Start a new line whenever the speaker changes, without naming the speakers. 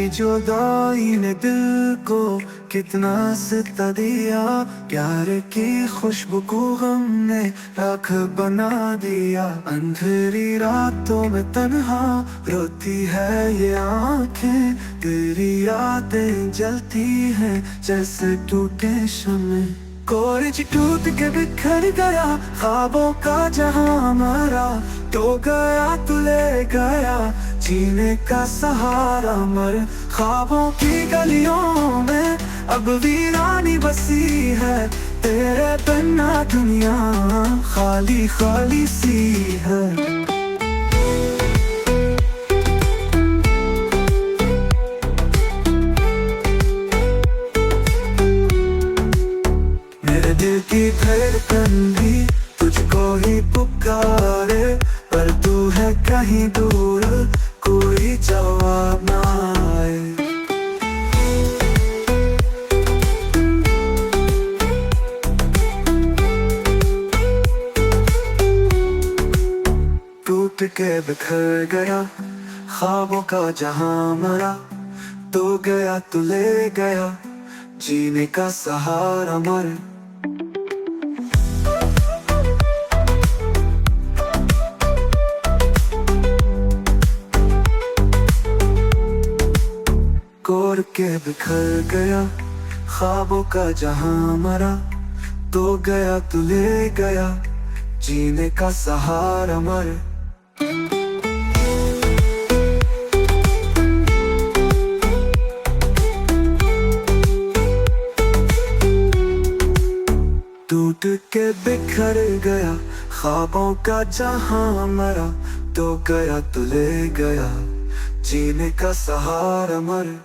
जुदाई ने दिल को कितना सिता दिया, प्यार की खुशबू को गम ने राख बना दिया। अंधेरी रातों में तन्हा रोती है ये आंखें, तेरी यादें जलती हैं जैसे टूटे शम्मे। कोरज टूट के बिखर गया, ख्वाबों का जहां हमारा, तो गया तू ले गया जीने का सहारा। मर ख्वाबों की गलियों में अब वीरानी बसी है, तेरे बिना दुनिया खाली खाली सी है। मेरे दिल की धड़कन भी तुझको ही पुकारे, पर तू है कहीं दूर, कोई जवाब ना आए। टूट के बिखर गया, ख्वाबों का जहां मरा, तो गया तू ले गया जीने का सहारा। मर कोर के बिखर गया, ख्वाबों का जहां मरा, तो गया तू ले गया जीने का सहारा। मर टूट के बिखर गया, ख्वाबों का जहां मरा, तो गया तू ले गया जीने का सहारा। मर